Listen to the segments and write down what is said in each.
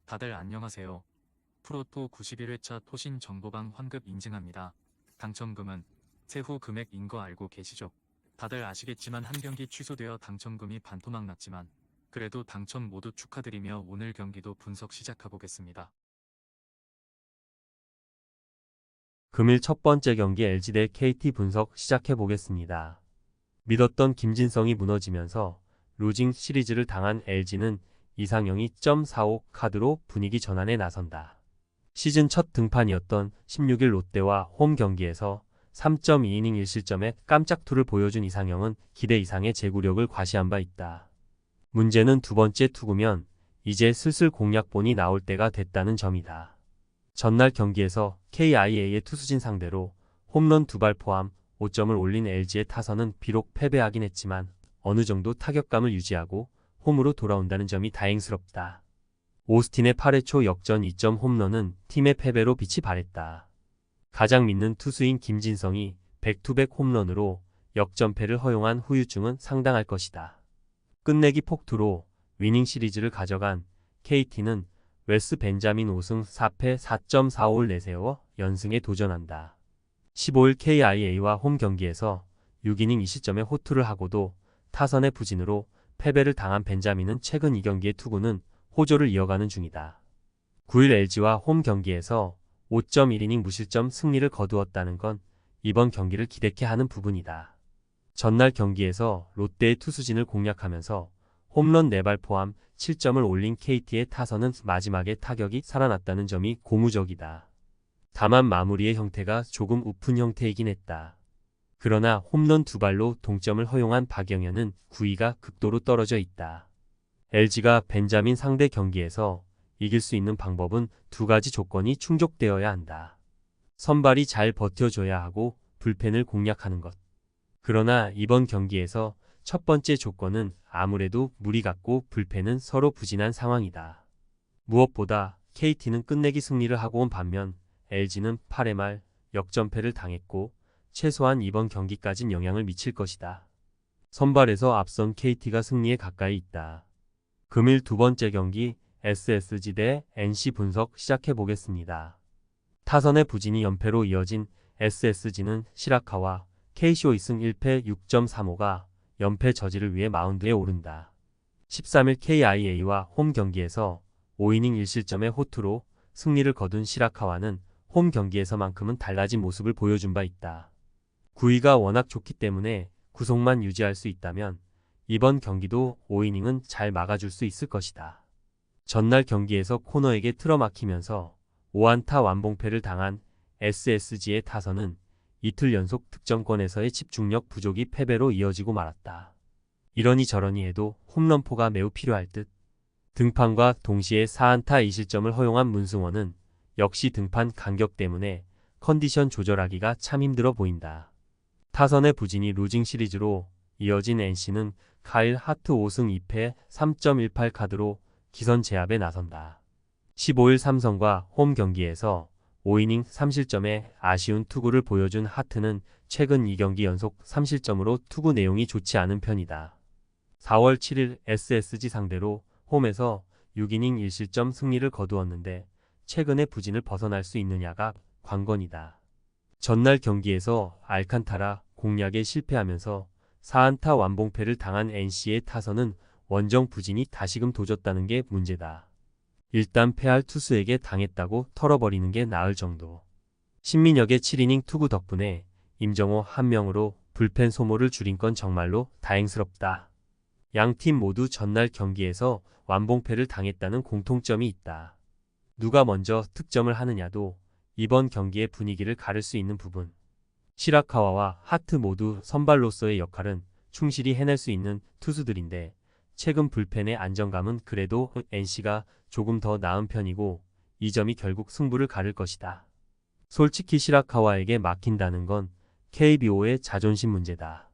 다들 안녕하세요. 프로토 91회차 토신 정보방 환급 인증합니다. 당첨금은 세후 금액인 거 알고 계시죠? 다들 아시겠지만 한 경기 취소되어 당첨금이 반토막 났지만 그래도 당첨 모두 축하드리며 오늘 경기도 분석 시작해보겠습니다. 금일 첫 번째 경기 LG 대 KT 분석 시작해보겠습니다. 믿었던 김진성이 무너지면서 루징 시리즈를 당한 LG는 이상영이 .45 카드로 분위기 전환에 나선다. 시즌 첫 등판이었던 16일 롯데와 홈 경기에서 3.2이닝 1실점에 깜짝 투를 보여준 이상영은 기대 이상의 제구력을 과시한 바 있다. 문제는 두 번째 투구면 이제 슬슬 공략본이 나올 때가 됐다는 점이다. 전날 경기에서 KIA의 투수진 상대로 홈런 2발 포함 5점을 올린 LG의 타선은 비록 패배하긴 했지만 어느 정도 타격감을 유지하고 홈으로 돌아온다는 점이 다행스럽다. 오스틴의 8회 초 역전 2점 홈런은 팀의 패배로 빛이 발했다. 가장 믿는 투수인 김진성이 백투백 홈런으로 역전패를 허용한 후유증은 상당할 것이다. 끝내기 폭투로 위닝 시리즈를 가져간 KT는 웨스 벤자민 5승 4패 4.45를 내세워 연승에 도전한다. 15일 KIA와 홈 경기에서 6이닝 2실점의 호투를 하고도 타선의 부진으로 패배를 당한 벤자민은 최근 2경기의 투구는 호조를 이어가는 중이다. 9일 LG와 홈 경기에서 5.1이닝 무실점 승리를 거두었다는 건 이번 경기를 기대케 하는 부분이다. 전날 경기에서 롯데의 투수진을 공략하면서 홈런 4발 포함 7점을 올린 KT의 타선은 마지막에 타격이 살아났다는 점이 고무적이다. 다만 마무리의 형태가 조금 우픈 형태이긴 했다. 그러나 홈런 2발로 동점을 허용한 박영현은 9위가 극도로 떨어져 있다. LG가 벤자민 상대 경기에서 이길 수 있는 방법은 두 가지 조건이 충족되어야 한다. 선발이 잘 버텨줘야 하고 불펜을 공략하는 것. 그러나 이번 경기에서 첫 번째 조건은 아무래도 무리 같고 불펜은 서로 부진한 상황이다. 무엇보다 KT는 끝내기 승리를 하고 온 반면 LG는 8회 말 역전패를 당했고 최소한 이번 경기까진 영향을 미칠 것이다. 선발에서 앞선 KT가 승리에 가까이 있다. 금일 두 번째 경기 SSG 대 NC 분석 시작해보겠습니다. 타선의 부진이 연패로 이어진 SSG는 시라카와 KCO 2승 1패 6.35가 연패 저지를 위해 마운드에 오른다. 13일 KIA와 홈 경기에서 5이닝 1실점의 호투로 승리를 거둔 시라카와는 홈 경기에서만큼은 달라진 모습을 보여준 바 있다. 9위가 워낙 좋기 때문에 구속만 유지할 수 있다면 이번 경기도 5이닝은 잘 막아줄 수 있을 것이다. 전날 경기에서 코너에게 틀어막히면서 5안타 완봉패를 당한 SSG의 타선은 이틀 연속 득점권에서의 집중력 부족이 패배로 이어지고 말았다. 이러니 저러니 해도 홈런포가 매우 필요할 듯. 등판과 동시에 4안타 2실점을 허용한 문승원은 역시 등판 간격 때문에 컨디션 조절하기가 참 힘들어 보인다. 타선의 부진이 루징 시리즈로 이어진 NC는 카일 하트 5승 2패 3.18 카드로 기선 제압에 나선다. 15일 삼성과 홈 경기에서 5이닝 3실점의 아쉬운 투구를 보여준 하트는 최근 2경기 연속 3실점으로 투구 내용이 좋지 않은 편이다. 4월 7일 SSG 상대로 홈에서 6이닝 1실점 승리를 거두었는데 최근의 부진을 벗어날 수 있느냐가 관건이다. 전날 경기에서 알칸타라 공략에 실패하면서 4안타 완봉패를 당한 NC의 타선은 원정 부진이 다시금 도졌다는 게 문제다. 일단 패할 투수에게 당했다고 털어버리는 게 나을 정도. 신민혁의 7이닝 투구 덕분에 임정호 한 명으로 불펜 소모를 줄인 건 정말로 다행스럽다. 양팀 모두 전날 경기에서 완봉패를 당했다는 공통점이 있다. 누가 먼저 득점을 하느냐도 이번 경기의 분위기를 가를 수 있는 부분. 시라카와와 하트 모두 선발로서의 역할은 충실히 해낼 수 있는 투수들인데 최근 불펜의 안정감은 그래도 NC가 조금 더 나은 편이고 이 점이 결국 승부를 가를 것이다. 솔직히 시라카와에게 막힌다는 건 KBO의 자존심 문제다.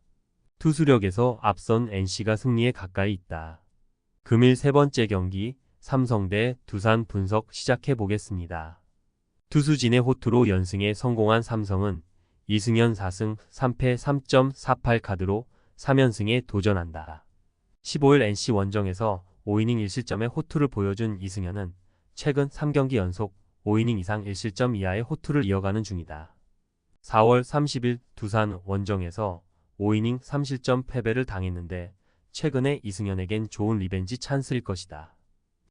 투수력에서 앞선 NC가 승리에 가까이 있다. 금일 세 번째 경기 삼성 대 두산 분석 시작해보겠습니다. 투수진의 호투로 연승에 성공한 삼성은 이승현 4승 3패 3.48 카드로 3연승에 도전한다. 15일 NC 원정에서 5이닝 1실점의 호투를 보여준 이승현은 최근 3경기 연속 5이닝 이상 1실점 이하의 호투를 이어가는 중이다. 4월 30일 두산 원정에서 5이닝 3실점 패배를 당했는데 최근에 이승현에겐 좋은 리벤지 찬스일 것이다.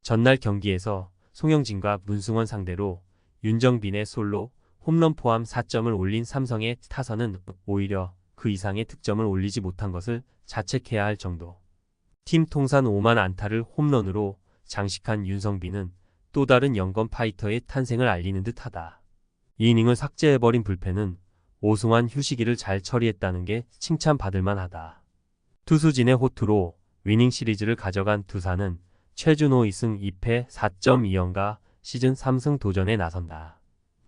전날 경기에서 송영진과 문승원 상대로 윤정빈의 솔로, 홈런 포함 4점을 올린 삼성의 타선은 오히려 그 이상의 득점을 올리지 못한 것을 자책해야 할 정도. 팀 통산 5만 안타를 홈런으로 장식한 윤성빈은 또 다른 영건 파이터의 탄생을 알리는 듯하다. 이 이닝을 삭제해버린 불펜은 오승환 휴식기를 잘 처리했다는 게 칭찬받을 만하다. 투수진의 호투로 위닝 시리즈를 가져간 두산은 최준호 2승 2패 4.2연가 시즌 3승 도전에 나선다.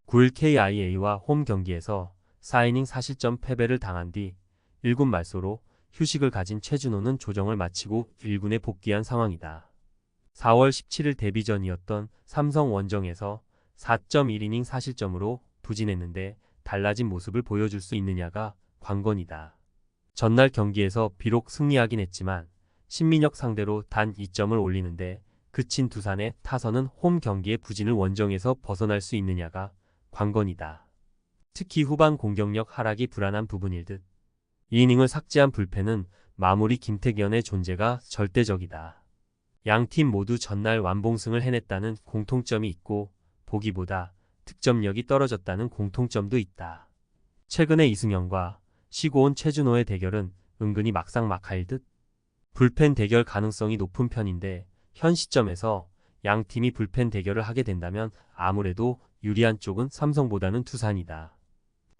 9일 KIA와 홈 경기에서 4이닝 4실점 패배를 당한 뒤 1군 말소로 휴식을 가진 최준호는 조정을 마치고 1군에 복귀한 상황이다. 4월 17일 데뷔전이었던 삼성 원정에서 4.1이닝 4실점으로 부진했는데 달라진 모습을 보여줄 수 있느냐가 관건이다. 전날 경기에서 비록 승리하긴 했지만 신민혁 상대로 단 2점을 올리는데 그친 두산의 타선은 홈 경기의 부진을 원정에서 벗어날 수 있느냐가 관건이다. 특히 후반 공격력 하락이 불안한 부분일 듯. 이 이닝을 삭제한 불펜은 마무리 김태견의 존재가 절대적이다. 양팀 모두 전날 완봉승을 해냈다는 공통점이 있고 보기보다 득점력이 떨어졌다는 공통점도 있다. 최근에 이승현과 쉬고 온 최준호의 대결은 은근히 막상막하일 듯. 불펜 대결 가능성이 높은 편인데 현 시점에서 양 팀이 불펜 대결을 하게 된다면 아무래도 유리한 쪽은 삼성보다는 두산이다.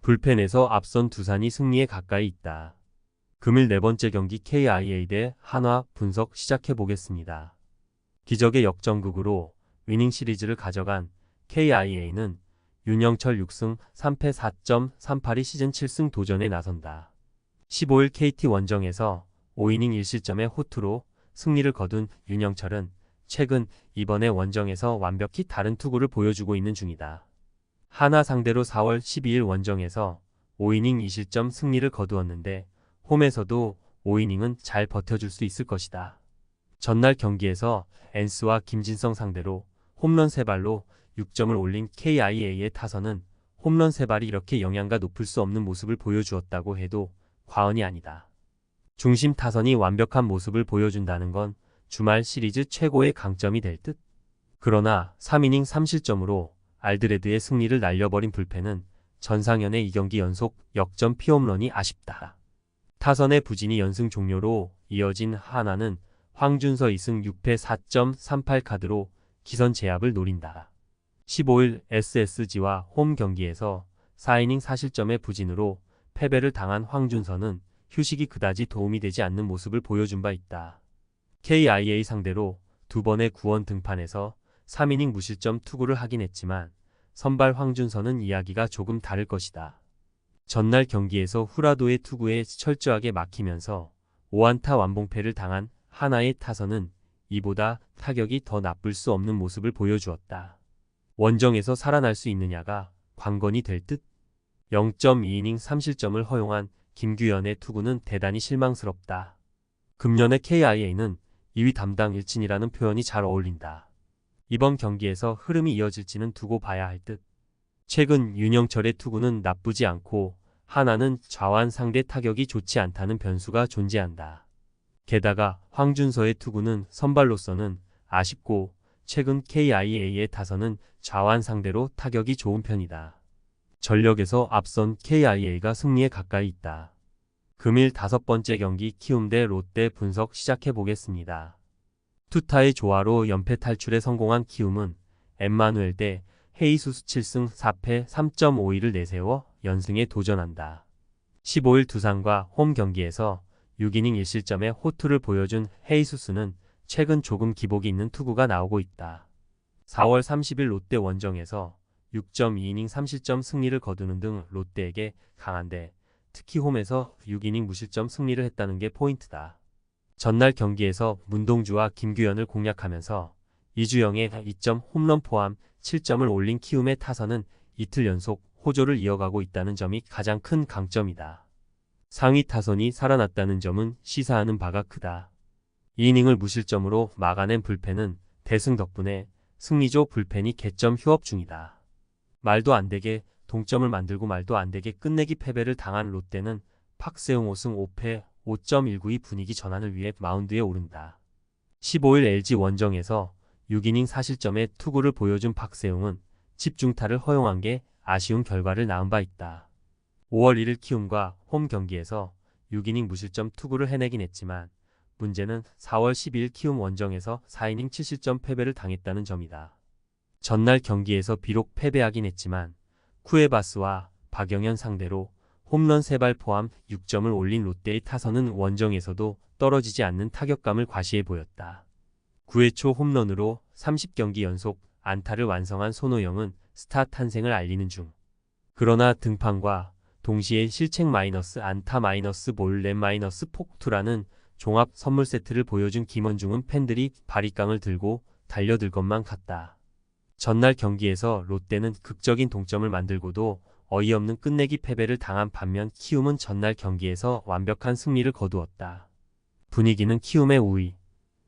불펜에서 앞선 두산이 승리에 가까이 있다. 금일 네 번째 경기 KIA 대 한화 분석 시작해 보겠습니다. 기적의 역전극으로 위닝 시리즈를 가져간 KIA는 윤영철 6승 3패 4.38이 시즌 7승 도전에 나선다. 15일 KT 원정에서 5이닝 1실점의 호투로 승리를 거둔 윤영철은 최근 이번에 원정에서 완벽히 다른 투구를 보여주고 있는 중이다. 하나 상대로 4월 12일 원정에서 5이닝 2실점 승리를 거두었는데 홈에서도 5이닝은 잘 버텨줄 수 있을 것이다. 전날 경기에서 엔스와 김진성 상대로 홈런 3발로 6점을 올린 KIA의 타선은 홈런 3발이 이렇게 영양가 높을 수 없는 모습을 보여주었다고 해도 과언이 아니다. 중심 타선이 완벽한 모습을 보여준다는 건 주말 시리즈 최고의 강점이 될 듯. 그러나 3이닝 3실점으로 알드레드의 승리를 날려버린 불펜은 전상현의 2경기 연속 역전 피홈런이 아쉽다. 타선의 부진이 연승 종료로 이어진 하나는 황준서 2승 6패 4.38 카드로 기선 제압을 노린다. 15일 SSG와 홈 경기에서 4이닝 4실점의 부진으로 패배를 당한 황준서는 휴식이 그다지 도움이 되지 않는 모습을 보여준 바 있다. KIA 상대로 두 번의 구원 등판에서 3이닝 무실점 투구를 하긴 했지만 선발 황준서는 이야기가 조금 다를 것이다. 전날 경기에서 후라도의 투구에 철저하게 막히면서 5안타 완봉패를 당한 하나의 타선은 이보다 타격이 더 나쁠 수 없는 모습을 보여주었다. 원정에서 살아날 수 있느냐가 관건이 될 듯. 0.2이닝 3실점을 허용한 김규현의 투구는 대단히 실망스럽다. 금년의 KIA는 2위 담당 일진이라는 표현이 잘 어울린다. 이번 경기에서 흐름이 이어질지는 두고 봐야 할 듯. 최근 윤영철의 투구는 나쁘지 않고 하나는 좌완 상대 타격이 좋지 않다는 변수가 존재한다. 게다가 황준서의 투구는 선발로서는 아쉽고 최근 KIA의 타선은 좌완 상대로 타격이 좋은 편이다. 전력에서 앞선 KIA가 승리에 가까이 있다. 금일 5번째 경기 키움 대 롯데 분석 시작해 보겠습니다. 투타의 조화로 연패 탈출에 성공한 키움은 엠마누엘 대 헤이수스 7승 4패 3.52를 내세워 연승에 도전한다. 15일 두산과 홈 경기에서 6이닝 1실점의 호투를 보여준 헤이수스는 최근 조금 기복이 있는 투구가 나오고 있다. 4월 30일 롯데 원정에서 6.2이닝 3실점 승리를 거두는 등 롯데에게 강한데 특히 홈에서 6이닝 무실점 승리를 했다는 게 포인트다. 전날 경기에서 문동주와 김규현을 공략하면서 이주영의 2점 홈런 포함 7점을 올린 키움의 타선은 이틀 연속 호조를 이어가고 있다는 점이 가장 큰 강점이다. 상위 타선이 살아났다는 점은 시사하는 바가 크다. 2이닝을 무실점으로 막아낸 불펜은 대승 덕분에 승리조 불펜이 개점 휴업 중이다. 말도 안 되게 동점을 만들고 말도 안 되게 끝내기 패배를 당한 롯데는 박세웅 5승 5패 5.192 분위기 전환을 위해 마운드에 오른다. 15일 LG 원정에서 6이닝 4실점의 투구를 보여준 박세웅은 집중타를 허용한 게 아쉬운 결과를 낳은 바 있다. 5월 1일 키움과 홈 경기에서 6이닝 무실점 투구를 해내긴 했지만 문제는 4월 12일 키움 원정에서 4이닝 7실점 패배를 당했다는 점이다. 전날 경기에서 비록 패배하긴 했지만 쿠에바스와 박영현 상대로 홈런 3발 포함 6점을 올린 롯데의 타선은 원정에서도 떨어지지 않는 타격감을 과시해 보였다. 9회 초 홈런으로 30경기 연속 안타를 완성한 손호영은 스타 탄생을 알리는 중. 그러나 등판과 동시에 실책 마이너스 안타 마이너스 볼넷 마이너스 폭투라는 종합 선물 세트를 보여준 김원중은 팬들이 바리깡을 들고 달려들 것만 같다. 전날 경기에서 롯데는 극적인 동점을 만들고도 어이없는 끝내기 패배를 당한 반면 키움은 전날 경기에서 완벽한 승리를 거두었다. 분위기는 키움의 우위.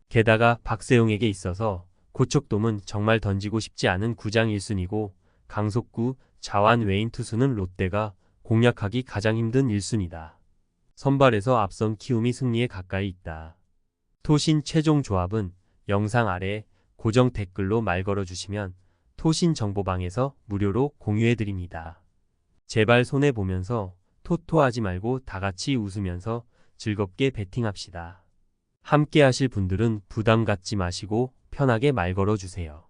게다가 박세웅에게 있어서 고척돔은 정말 던지고 싶지 않은 구장 1순위고 강속구, 자완 외인 투수는 롯데가 공략하기 가장 힘든 1순위다. 선발에서 앞선 키움이 승리에 가까이 있다. 토신 최종 조합은 영상 아래 고정 댓글로 말 걸어주시면 토신 정보방에서 무료로 공유해드립니다. 제발 손해보면서 토토하지 말고 다같이 웃으면서 즐겁게 베팅합시다. 함께 하실 분들은 부담 갖지 마시고 편하게 말 걸어주세요.